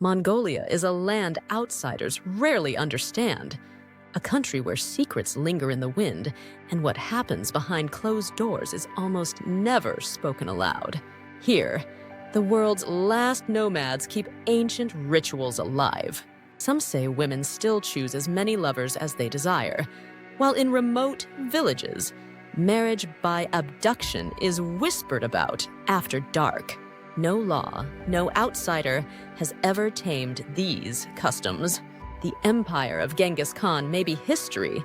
Mongolia is a land outsiders rarely understand, a country where secrets linger in the wind and what happens behind closed doors is almost never spoken aloud. Here, the world's last nomads keep ancient rituals alive. Some say women still choose as many lovers as they desire, while in remote villages, marriage by abduction is whispered about after dark. No law, no outsider has ever tamed these customs. The empire of Genghis Khan may be history,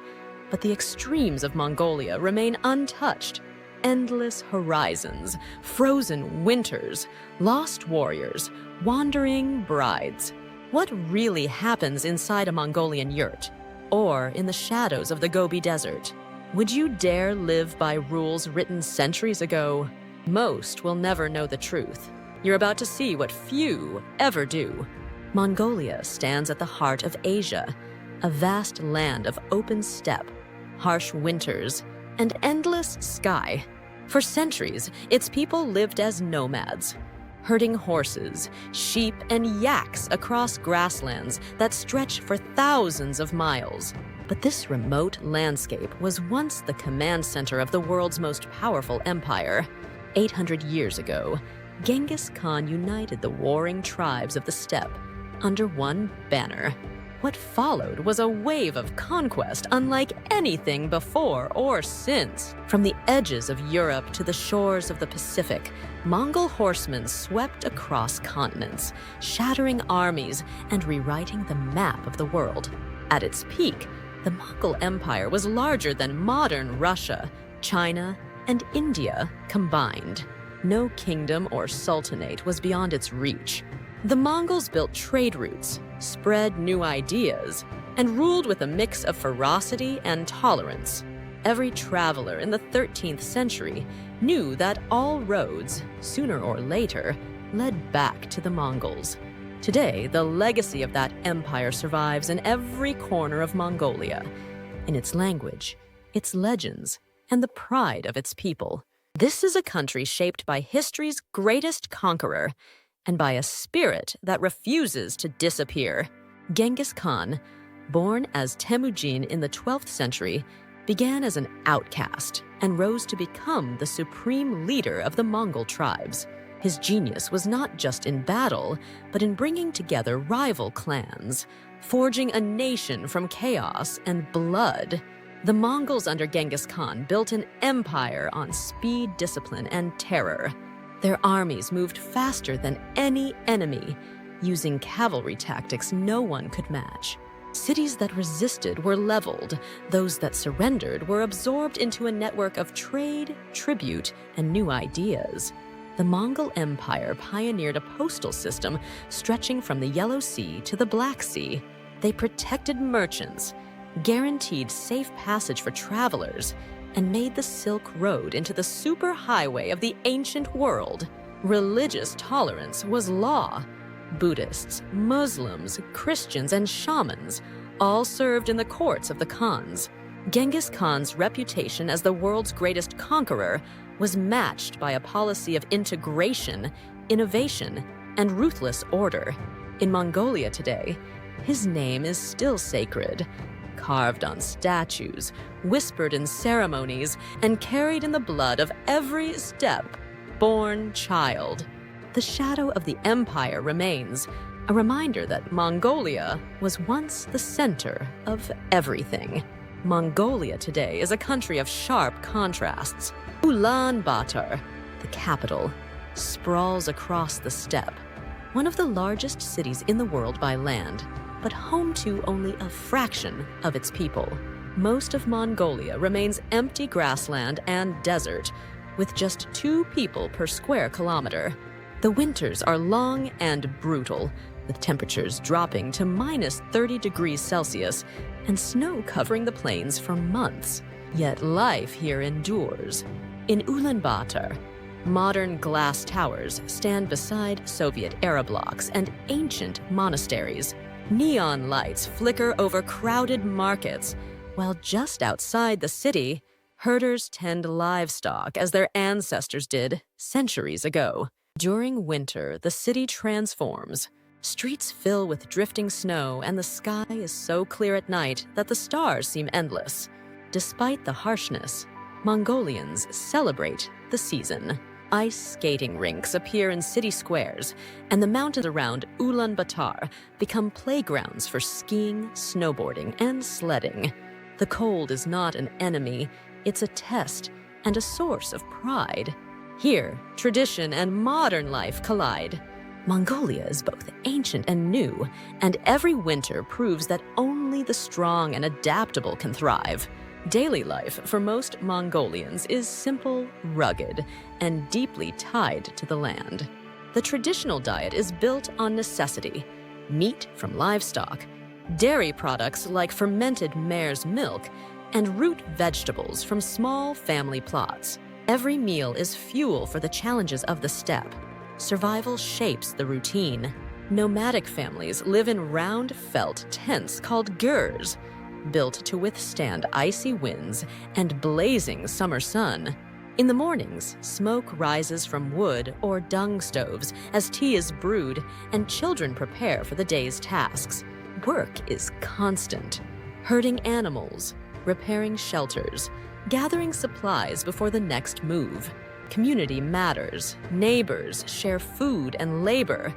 but the extremes of Mongolia remain untouched. Endless horizons, frozen winters, lost warriors, wandering brides. What really happens inside a Mongolian yurt, or in the shadows of the Gobi Desert? Would you dare live by rules written centuries ago? Most will never know the truth. You're about to see what few ever do. Mongolia stands at the heart of Asia, a vast land of open steppe, harsh winters, and endless sky. For centuries, its people lived as nomads, herding horses, sheep, and yaks across grasslands that stretch for thousands of miles. But this remote landscape was once the command center of the world's most powerful empire. 800 years ago, Genghis Khan united the warring tribes of the steppe under one banner. What followed was a wave of conquest unlike anything before or since. From the edges of Europe to the shores of the Pacific, Mongol horsemen swept across continents, shattering armies and rewriting the map of the world. At its peak, the Mongol Empire was larger than modern Russia, China, and India combined. No kingdom or sultanate was beyond its reach. The Mongols built trade routes, spread new ideas, and ruled with a mix of ferocity and tolerance. Every traveler in the 13th century knew that all roads, sooner or later, led back to the Mongols. Today, the legacy of that empire survives in every corner of Mongolia, in its language, its legends, and the pride of its people. This is a country shaped by history's greatest conqueror and by a spirit that refuses to disappear. Genghis Khan, born as Temujin in the 12th century, began as an outcast and rose to become the supreme leader of the Mongol tribes. His genius was not just in battle, but in bringing together rival clans, forging a nation from chaos and blood. The Mongols under Genghis Khan built an empire on speed, discipline, and terror. Their armies moved faster than any enemy, using cavalry tactics no one could match. Cities that resisted were leveled. Those that surrendered were absorbed into a network of trade, tribute, and new ideas. The Mongol Empire pioneered a postal system stretching from the Yellow Sea to the Black Sea. They protected merchants, guaranteed safe passage for travelers, and made the Silk Road into the superhighway of the ancient world. Religious tolerance was law. Buddhists, Muslims, Christians, and shamans all served in the courts of the Khans. Genghis Khan's reputation as the world's greatest conqueror was matched by a policy of integration, innovation, and ruthless order. In Mongolia today, his name is still sacred, carved on statues, whispered in ceremonies, and carried in the blood of every steppe-born child. The shadow of the empire remains, a reminder that Mongolia was once the center of everything. Mongolia today is a country of sharp contrasts. Ulaanbaatar, the capital, sprawls across the steppe, one of the largest cities in the world by land, but home to only a fraction of its people. Most of Mongolia remains empty grassland and desert, with just 2 people per square kilometer. The winters are long and brutal, with temperatures dropping to minus 30 degrees Celsius and snow covering the plains for months. Yet life here endures. In Ulaanbaatar, modern glass towers stand beside Soviet-era blocks and ancient monasteries. Neon lights flicker over crowded markets, while just outside the city, herders tend livestock as their ancestors did centuries ago. During winter, the city transforms. Streets fill with drifting snow, and the sky is so clear at night that the stars seem endless. Despite the harshness, Mongolians celebrate the season. Ice skating rinks appear in city squares, and the mountains around Ulaanbaatar become playgrounds for skiing, snowboarding, and sledding. The cold is not an enemy, it's a test and a source of pride. Here, tradition and modern life collide. Mongolia is both ancient and new, and every winter proves that only the strong and adaptable can thrive. Daily life for most Mongolians is simple, rugged, and deeply tied to the land. The traditional diet is built on necessity: meat from livestock, dairy products like fermented mare's milk, and root vegetables from small family plots. Every meal is fuel for the challenges of the steppe. Survival shapes the routine. Nomadic families live in round felt tents called gurs, built to withstand icy winds and blazing summer sun. In the mornings, smoke rises from wood or dung stoves as tea is brewed and children prepare for the day's tasks. Work is constant: herding animals, repairing shelters, gathering supplies before the next move. Community matters. Neighbors share food and labor,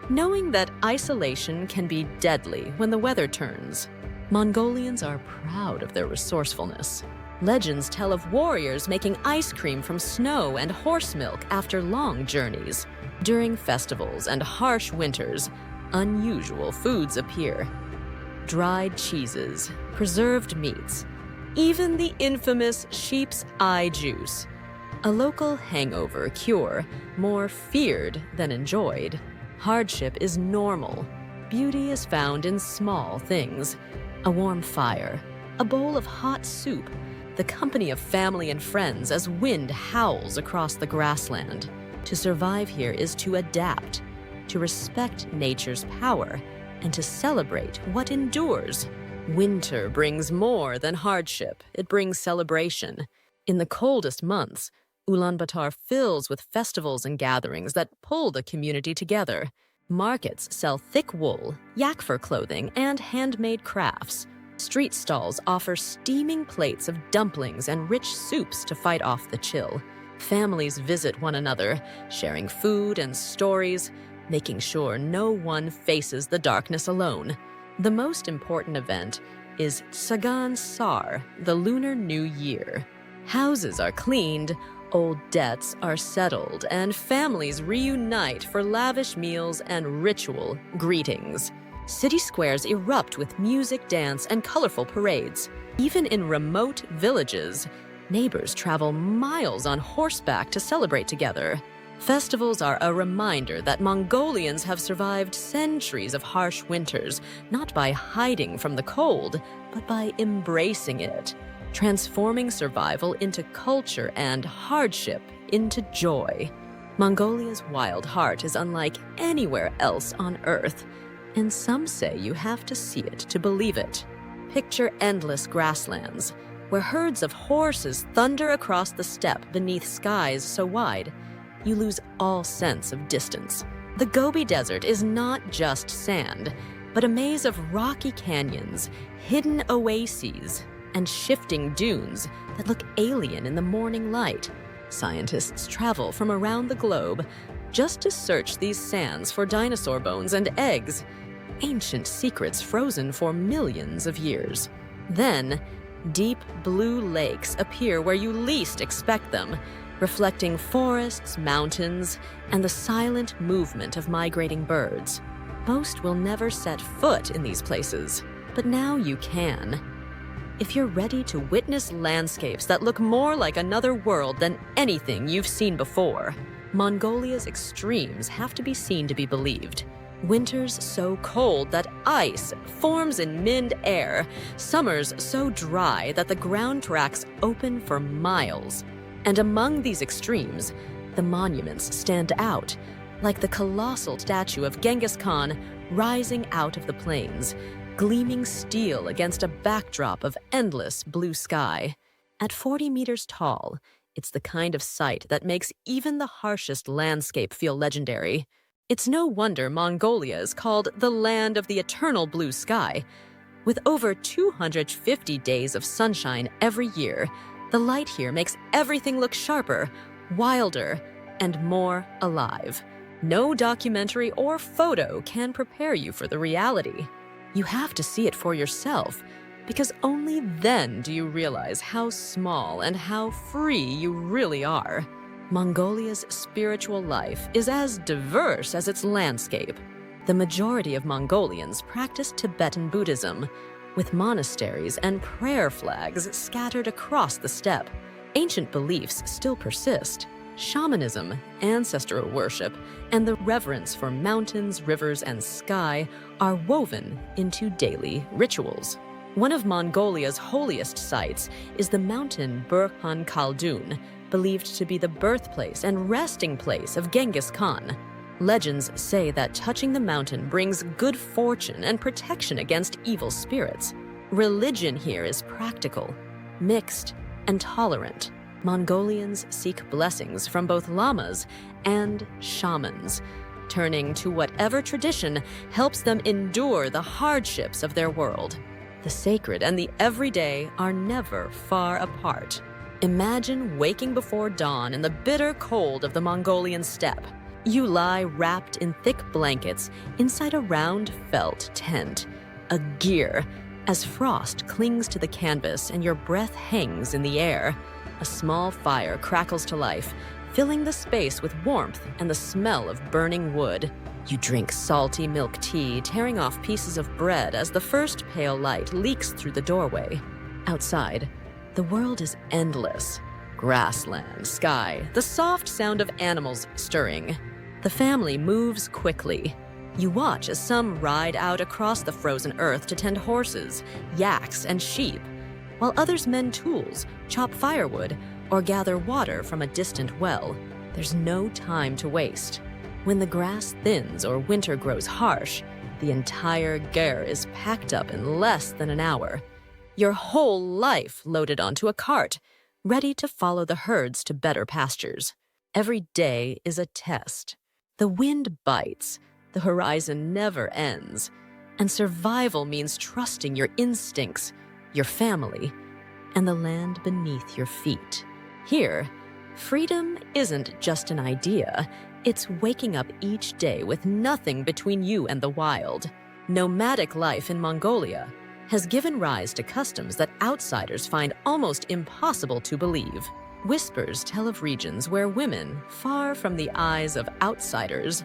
knowing that isolation can be deadly when the weather turns. Mongolians are proud of their resourcefulness. Legends tell of warriors making ice cream from snow and horse milk after long journeys. During festivals and harsh winters, unusual foods appear: dried cheeses, preserved meats, even the infamous sheep's eye juice, a local hangover cure more feared than enjoyed. Hardship is normal. Beauty is found in small things: a warm fire, a bowl of hot soup, the company of family and friends as wind howls across the grassland. To survive here is to adapt, to respect nature's power, and to celebrate what endures. Winter brings more than hardship, it brings celebration. In the coldest months, Ulaanbaatar fills with festivals and gatherings that pull the community together. Markets sell thick wool, yak fur clothing, and handmade crafts. Street stalls offer steaming plates of dumplings and rich soups to fight off the chill. Families visit one another, sharing food and stories, making sure no one faces the darkness alone. The most important event is Tsagan Sar, the Lunar New Year. Houses are cleaned, old debts are settled, and families reunite for lavish meals and ritual greetings. City squares erupt with music, dance, and colorful parades. Even in remote villages, neighbors travel miles on horseback to celebrate together. Festivals are a reminder that Mongolians have survived centuries of harsh winters, not by hiding from the cold, but by embracing it, transforming survival into culture and hardship into joy. Mongolia's wild heart is unlike anywhere else on Earth, and some say you have to see it to believe it. Picture endless grasslands, where herds of horses thunder across the steppe beneath skies so wide, you lose all sense of distance. The Gobi Desert is not just sand, but a maze of rocky canyons, hidden oases, and shifting dunes that look alien in the morning light. Scientists travel from around the globe just to search these sands for dinosaur bones and eggs, ancient secrets frozen for millions of years. Then, deep blue lakes appear where you least expect them, reflecting forests, mountains, and the silent movement of migrating birds. Most will never set foot in these places, but now you can. If you're ready to witness landscapes that look more like another world than anything you've seen before, Mongolia's extremes have to be seen to be believed. Winters so cold that ice forms in mid-air, summers so dry that the ground tracks open for miles. And among these extremes, the monuments stand out, like the colossal statue of Genghis Khan rising out of the plains, gleaming steel against a backdrop of endless blue sky. At 40 meters tall, it's the kind of sight that makes even the harshest landscape feel legendary. It's no wonder Mongolia is called the land of the eternal blue sky. With over 250 days of sunshine every year, the light here makes everything look sharper, wilder, and more alive. No documentary or photo can prepare you for the reality. You have to see it for yourself, because only then do you realize how small and how free you really are. Mongolia's spiritual life is as diverse as its landscape. The majority of Mongolians practice Tibetan Buddhism, with monasteries and prayer flags scattered across the steppe. Ancient beliefs still persist. Shamanism, ancestral worship, and the reverence for mountains, rivers, and sky are woven into daily rituals. One of Mongolia's holiest sites is the mountain Burkhan Khaldun, believed to be the birthplace and resting place of Genghis Khan. Legends say that touching the mountain brings good fortune and protection against evil spirits. Religion here is practical, mixed, and tolerant. Mongolians seek blessings from both lamas and shamans, turning to whatever tradition helps them endure the hardships of their world. The sacred and the everyday are never far apart. Imagine waking before dawn in the bitter cold of the Mongolian steppe. You lie wrapped in thick blankets inside a round felt tent, a gear, as frost clings to the canvas and your breath hangs in the air. A small fire crackles to life, filling the space with warmth and the smell of burning wood. You drink salty milk tea, tearing off pieces of bread as the first pale light leaks through the doorway. Outside, the world is endless. Grassland, sky, the soft sound of animals stirring. The family moves quickly. You watch as some ride out across the frozen earth to tend horses, yaks, and sheep, while others mend tools, chop firewood, or gather water from a distant well. There's no time to waste. When the grass thins or winter grows harsh, the entire ger is packed up in less than an hour. Your whole life loaded onto a cart, ready to follow the herds to better pastures. Every day is a test. The wind bites, the horizon never ends, and survival means trusting your instincts, your family, and the land beneath your feet. Here, freedom isn't just an idea, it's waking up each day with nothing between you and the wild. Nomadic life in Mongolia has given rise to customs that outsiders find almost impossible to believe. Whispers tell of regions where women, far from the eyes of outsiders,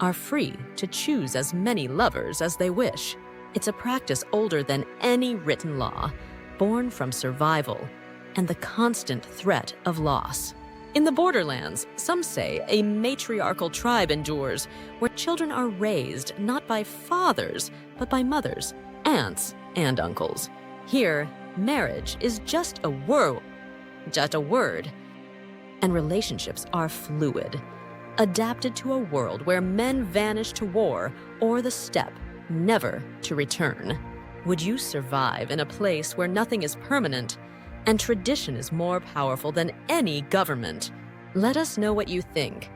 are free to choose as many lovers as they wish. It's a practice older than any written law, born from survival and the constant threat of loss. In the borderlands, some say a matriarchal tribe endures, where children are raised not by fathers, but by mothers, aunts, and uncles. Here, marriage is just a word, and relationships are fluid, adapted to a world where men vanish to war or the steppe, never to return. Would you survive in a place where nothing is permanent and tradition is more powerful than any government? Let us know what you think.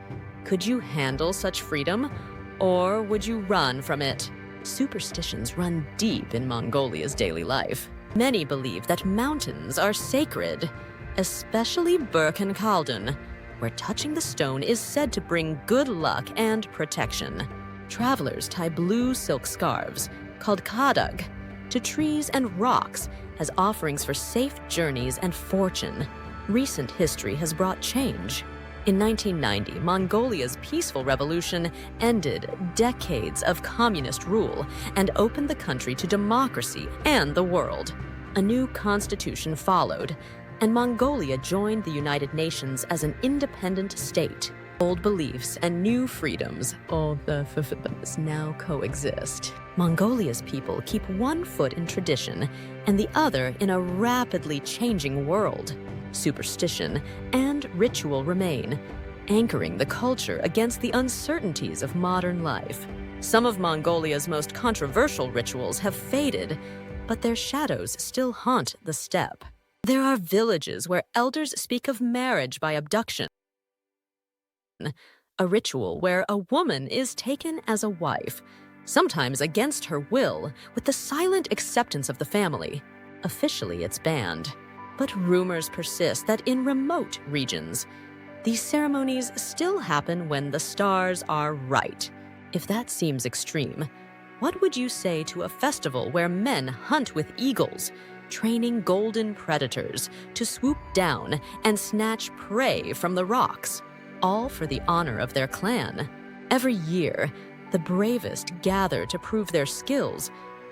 Could you handle such freedom, or would you run from it? Superstitions run deep in Mongolia's daily life. Many believe that mountains are sacred, especially Burkhan Khaldun, where touching the stone is said to bring good luck and protection. Travelers tie blue silk scarves, called kadag, to trees and rocks as offerings for safe journeys and fortune. Recent history has brought change. In 1990, Mongolia's peaceful revolution ended decades of communist rule and opened the country to democracy and the world. A new constitution followed, and Mongolia joined the United Nations as an independent state. Old beliefs and new freedoms, now coexist. Mongolia's people keep one foot in tradition and the other in a rapidly changing world. Superstition and ritual remain, anchoring the culture against the uncertainties of modern life. Some of Mongolia's most controversial rituals have faded, but their shadows still haunt the steppe. There are villages where elders speak of marriage by abduction, a ritual where a woman is taken as a wife, sometimes against her will, with the silent acceptance of the family. Officially, it's banned. But rumors persist that in remote regions, these ceremonies still happen when the stars are right. If that seems extreme, what would you say to a festival where men hunt with eagles, training golden predators to swoop down and snatch prey from the rocks, all for the honor of their clan? Every year, the bravest gather to prove their skills,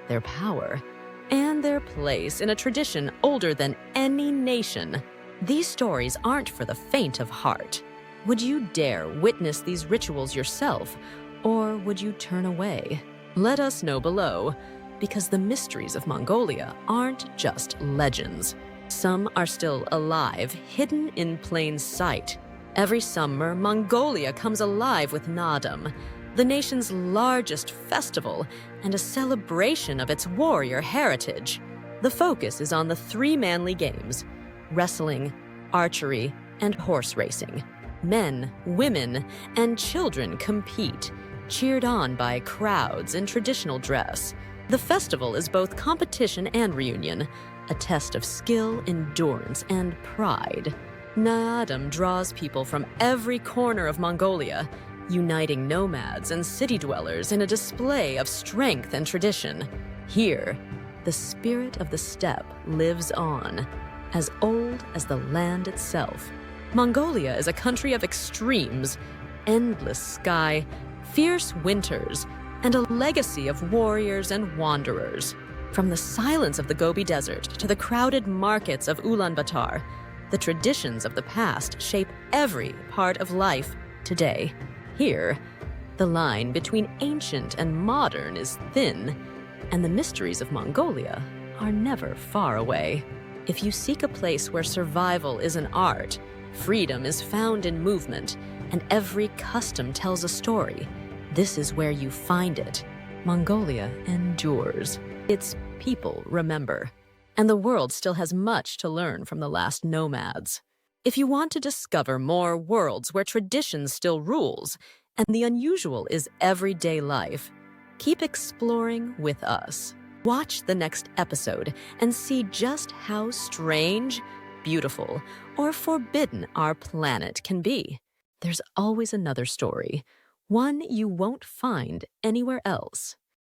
their power, and their place in a tradition older than any nation. These stories aren't for the faint of heart. Would you dare witness these rituals yourself, or would you turn away? Let us know below, because the mysteries of Mongolia aren't just legends. Some are still alive, hidden in plain sight. Every summer, Mongolia comes alive with Nadam, the nation's largest festival and a celebration of its warrior heritage. The focus is on the three manly games: wrestling, archery, and horse racing. Men, women, and children compete, cheered on by crowds in traditional dress. The festival is both competition and reunion, a test of skill, endurance, and pride. Naadam draws people from every corner of Mongolia, uniting nomads and city dwellers in a display of strength and tradition. Here, the spirit of the steppe lives on, as old as the land itself. Mongolia is a country of extremes, endless sky, fierce winters, and a legacy of warriors and wanderers. From the silence of the Gobi Desert to the crowded markets of Ulaanbaatar, the traditions of the past shape every part of life today. Here, the line between ancient and modern is thin, and the mysteries of Mongolia are never far away. If you seek a place where survival is an art, freedom is found in movement, and every custom tells a story, this is where you find it. Mongolia endures. Its people remember. And the world still has much to learn from the last nomads. If you want to discover more worlds where tradition still rules and the unusual is everyday life, keep exploring with us. Watch the next episode and see just how strange, beautiful, or forbidden our planet can be. There's always another story, one you won't find anywhere else.